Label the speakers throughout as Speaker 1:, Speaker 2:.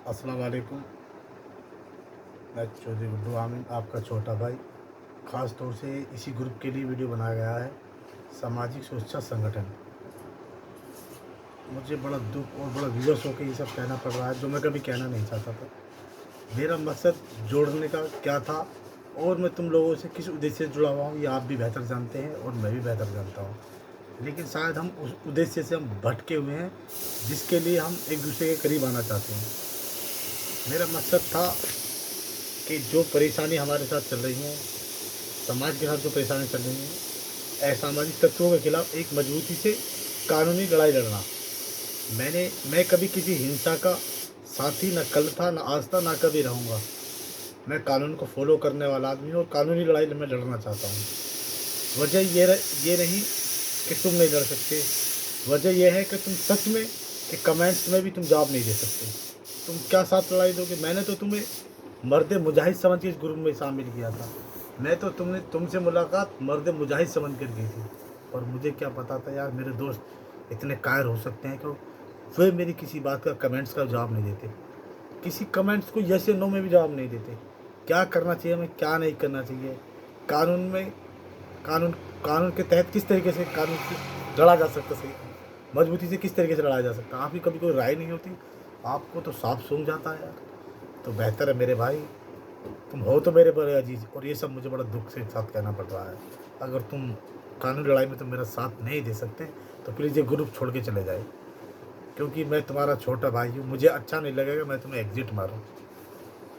Speaker 1: अस्सलाम वालेकुम। मैं चौधरी गुड्डू आमिन, आपका छोटा भाई। ख़ास तौर से इसी ग्रुप के लिए वीडियो बनाया गया है, सामाजिक सुरक्षा संगठन। मुझे बड़ा दुख और बड़ा विवश होकर ये सब कहना पड़ रहा है, जो मैं कभी कहना नहीं चाहता था। मेरा मकसद जोड़ने का क्या था और मैं तुम लोगों से किस उद्देश्य से जुड़ा हुआ हूँ, ये आप भी बेहतर जानते हैं और मैं भी बेहतर जानता हूँ। लेकिन शायद हम उस उद्देश्य से हम भटके हुए हैं, जिसके लिए हम एक दूसरे के करीब आना चाहते हैं। मेरा मकसद था कि जो परेशानी हमारे साथ चल रही है, समाज के साथ जो परेशानी चल रही है, असामाजिक तत्वों के खिलाफ एक मजबूती से कानूनी लड़ाई लड़ना। मैं कभी किसी हिंसा का साथी न कल था, न आज था, न कभी रहूँगा। मैं कानून को फॉलो करने वाला आदमी हूँ और कानूनी लड़ाई में लड़ना चाहता हूँ। वजह ये नहीं कि तुम नहीं लड़ सकते, वजह यह है कि तुम सच में कि कमेंट्स में भी तुम जवाब नहीं दे सकते। तुम क्या साथ लड़ाई दोगे? मैंने तो तुम्हें मर्द मुजाहिद समझ के इस ग्रुप में शामिल किया था। मैं तो तुमसे मुलाकात मर्द मुजाहिद समझ कर की थी, और मुझे क्या पता था यार, मेरे दोस्त इतने कायर हो सकते हैं कि वे मेरी किसी बात का कमेंट्स का जवाब नहीं देते, किसी कमेंट्स को यस या नो में भी जवाब नहीं देते। क्या करना चाहिए हमें, क्या नहीं करना चाहिए, कानून में कानून कानून के तहत किस तरीके से कानून की लड़ा जा सकता, सही मजबूती से किस तरीके से लड़ाया जा सकता। आपकी कभी कोई राय नहीं होती, आपको तो साफ सूझ जाता है यार। तो बेहतर है मेरे भाई, तुम हो तो मेरे बड़े अजीज, और ये सब मुझे बड़ा दुख से साथ कहना पड़ रहा है। अगर तुम कानूनी लड़ाई में तुम मेरा साथ नहीं दे सकते तो प्लीज़ ये ग्रुप छोड़ के चले जाए, क्योंकि मैं तुम्हारा छोटा भाई हूँ। मुझे अच्छा नहीं लगेगा मैं तुम्हें एग्जिट मारूँ।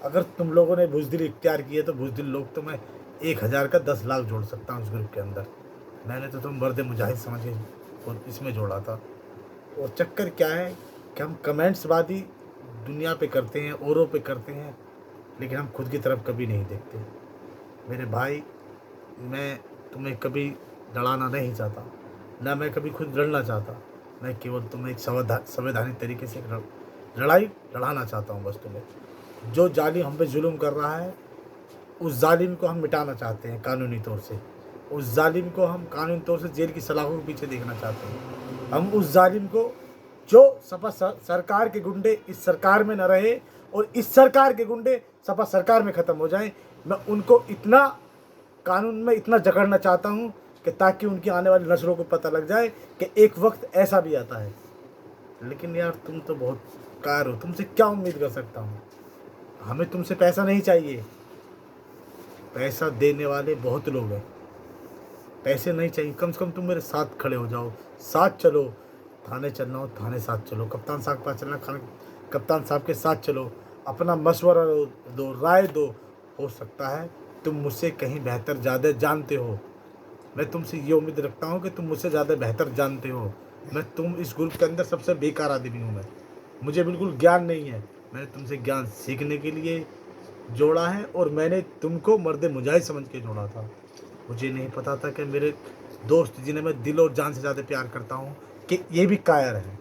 Speaker 1: अगर तुम लोगों ने बुज़दिल इख्तियार किए तो बुज़दिल लोग तो मैं 1000 का 10 लाख जोड़ सकता हूँ इस ग्रुप के अंदर। मैंने तो तुम मर्द मुजाहिद समझ के और इसमें जोड़ा था। और चक्कर क्या है कि हम कमेंट्सबाजी दुनिया पे करते हैं, औरों पे करते हैं, लेकिन हम खुद की तरफ कभी नहीं देखते। मेरे भाई, मैं तुम्हें कभी लड़ाना नहीं चाहता, ना मैं कभी खुद लड़ना चाहता। मैं केवल तुम्हें एक संवैधानिक तरीके से लड़ाई लड़ाना चाहता हूँ बस तुम्हें। जो जालिम हम पे जुल्म कर रहा है, उस जालिम को हम मिटाना चाहते हैं कानूनी तौर से। उस जालिम को हम कानूनी तौर से जेल की सलाखों के पीछे देखना चाहते हैं। हम उस जालिम को, जो सपा सरकार के गुंडे इस सरकार में न रहे और इस सरकार के गुंडे सपा सरकार में ख़त्म हो जाएं, मैं उनको इतना कानून में इतना जकड़ना चाहता हूं कि ताकि उनकी आने वाली नस्लों को पता लग जाए कि एक वक्त ऐसा भी आता है। लेकिन यार तुम तो बहुत कार हो, तुमसे क्या उम्मीद कर सकता हूँ। हमें तुमसे पैसा नहीं चाहिए, पैसा देने वाले बहुत लोग हैं। पैसे नहीं चाहिए, कम से कम तुम मेरे साथ खड़े हो जाओ, साथ चलो। थाने चलना हो थाने साथ चलो, कप्तान साहब के पास चलना कप्तान साहब के साथ चलो, अपना मशवरा दो, राय दो। हो सकता है तुम मुझसे कहीं बेहतर ज़्यादा जानते हो। मैं तुमसे ये उम्मीद रखता हूँ कि तुम मुझसे ज़्यादा बेहतर जानते हो। तुम इस ग्रुप के अंदर सबसे बेकार आदमी हूँ मैं, मुझे बिल्कुल ज्ञान नहीं है। मैंने तुमसे ज्ञान सीखने के लिए जोड़ा है, और मैंने तुमको मर्द मुजाहिद समझ के जोड़ा था। मुझे नहीं पता था कि मेरे दोस्त, जिन्हें मैं दिल और जान से ज़्यादा प्यार करता हूँ, कि ये भी कायर हैं।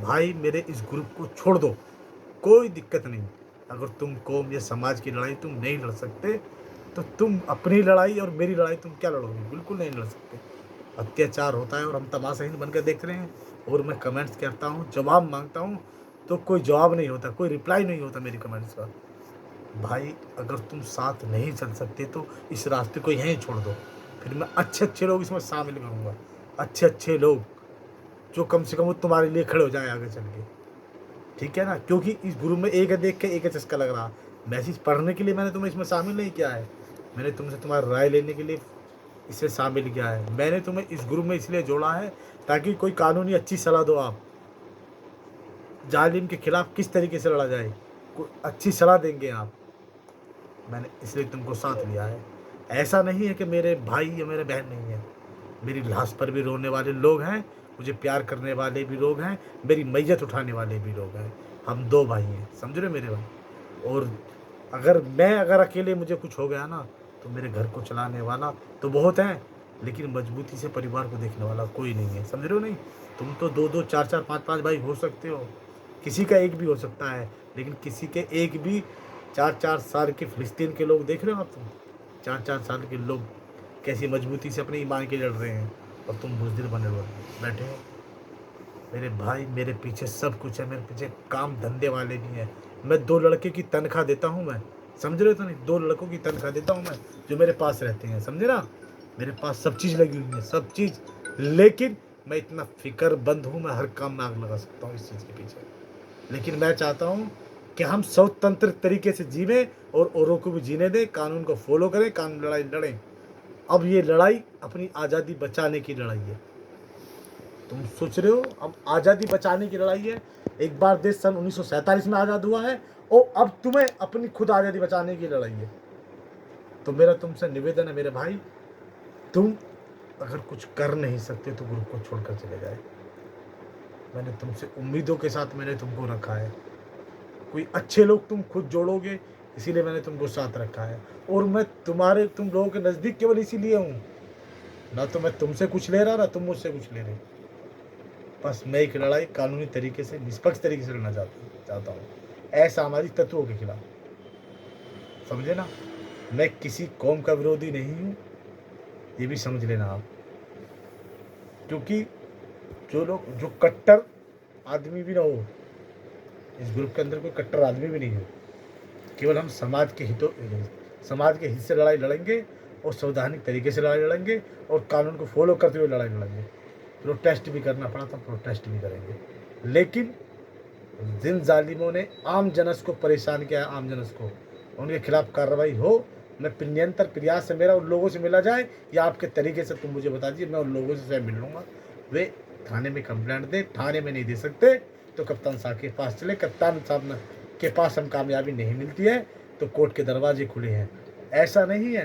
Speaker 1: भाई मेरे इस ग्रुप को छोड़ दो, कोई दिक्कत नहीं। अगर तुम कौम या समाज की लड़ाई तुम नहीं लड़ सकते, तो तुम अपनी लड़ाई और मेरी लड़ाई तुम क्या लड़ोगे? बिल्कुल नहीं लड़ सकते। अत्याचार होता है और हम तमाशाहीन बनकर देख रहे हैं, और मैं कमेंट्स करता हूँ, जवाब मांगता हूँ, तो कोई जवाब नहीं होता, कोई रिप्लाई नहीं होता मेरी कमेंट्स का। भाई अगर तुम साथ नहीं चल सकते तो इस रास्ते को यहीं छोड़ दो, फिर मैं अच्छे अच्छे लोग इसमें शामिल करूँगा। अच्छे अच्छे लोग जो कम से कम वो तुम्हारे लिए खड़े हो जाए आगे चल के, ठीक है ना? क्योंकि इस ग्रुप में एक है देख के एक है चस्का लग रहा। मैसेज पढ़ने के लिए मैंने तुम्हें इसमें शामिल नहीं किया है, मैंने तुमसे तुम्हारी राय लेने के लिए इसे शामिल किया है। मैंने तुम्हें इस ग्रुप में इसलिए जोड़ा है ताकि कोई कानूनी अच्छी सलाह दो। आप जालिम के खिलाफ किस तरीके से लड़ा जाए, कोई अच्छी सलाह देंगे आप। मैंने इसलिए तुमको साथ लिया है। ऐसा नहीं है कि मेरे भाई या मेरे बहन नहीं है, मेरी लाश पर भी रोने वाले लोग हैं, मुझे प्यार करने वाले भी लोग हैं, मेरी मैयत उठाने वाले भी लोग हैं। हम दो भाई हैं, समझ रहे हो मेरे भाई? और अगर अकेले मुझे कुछ हो गया ना, तो मेरे घर को चलाने वाला तो बहुत हैं, लेकिन मजबूती से परिवार को देखने वाला कोई नहीं है, समझ रहे हो नहीं? तुम तो दो दो चार चार पाँच पाँच भाई हो सकते हो, किसी का एक भी हो सकता है, लेकिन किसी के एक भी 4-4 साल के फ़िलिस्तीन के लोग देख रहे हो आप? तुम 4-4 साल के लोग कैसी मजबूती से अपने ईमान के लड़ रहे हैं, और तुम बुज़दिल बने हुए बैठे हो। मेरे भाई मेरे पीछे सब कुछ है, मेरे पीछे काम धंधे वाले भी हैं। मैं 2 लड़के की तनख्वाह देता हूँ मैं, समझ रहे हो तो नहीं? 2 लड़कों की तनख्वाह देता हूँ मैं, जो मेरे पास रहते हैं, समझे ना? मेरे पास सब चीज़ लगी हुई है, सब चीज़। लेकिन मैं इतना फ़िक्रमंद हूँ, मैं हर काम में आग लगा सकता हूँ इस चीज़ के पीछे। लेकिन मैं चाहता हूँ कि हम स्वतंत्र तरीके से जीवें और औरों को भी जीने दें, कानून को फ़ॉलो करें, कानून लड़ाई लड़ें। अब ये लड़ाई अपनी आज़ादी बचाने की लड़ाई है। तुम सोच रहे हो अब आज़ादी बचाने की लड़ाई है। एक बार देश सन 1947 में आज़ाद हुआ है और अब तुम्हें अपनी खुद आज़ादी बचाने की लड़ाई है। तो मेरा तुमसे निवेदन है मेरे भाई, तुम अगर कुछ कर नहीं सकते तो ग्रुप को छोड़कर चले जाए। मैंने तुमसे उम्मीदों के साथ मैंने तुमको रखा है। कोई अच्छे लोग तुम खुद जोड़ोगे, इसीलिए मैंने तुमको साथ रखा है। और मैं तुम लोगों के नज़दीक केवल इसीलिए हूँ, ना तो मैं तुमसे कुछ ले रहा, ना तुम मुझसे कुछ ले रहे। बस मैं एक लड़ाई कानूनी तरीके से, निष्पक्ष तरीके से लड़ना चाहता हूँ, असामाजिक तत्वों के खिलाफ, समझे ना? मैं किसी कौम का विरोधी नहीं हूँ, ये भी समझ लेना आप। क्योंकि जो कट्टर आदमी भी ना हो, इस ग्रुप के अंदर कोई कट्टर आदमी भी नहीं हो। केवल हम समाज के हित से लड़ाई लड़ेंगे और संवैधानिक तरीके से लड़ाई लड़ेंगे और कानून को फॉलो करते हुए लड़ाई लड़ेंगे। प्रोटेस्ट भी करना पड़ा तो प्रोटेस्ट भी करेंगे। लेकिन जिन जालिमों ने आम जनस को परेशान किया है, आम जनस को, उनके खिलाफ कार्रवाई हो। मैं निरंतर प्रयास से, मेरा उन लोगों से मिला जाए या आपके तरीके से तुम मुझे बता दीजिए, मैं उन लोगों से स्वयं मिल लूँगा। वे थाने में कंप्लेंट दे, थाने में नहीं दे सकते तो कप्तान साहब के पास चले। कप्तान साहब के पास हम कामयाबी नहीं मिलती है तो कोर्ट के दरवाजे खुले हैं। ऐसा नहीं है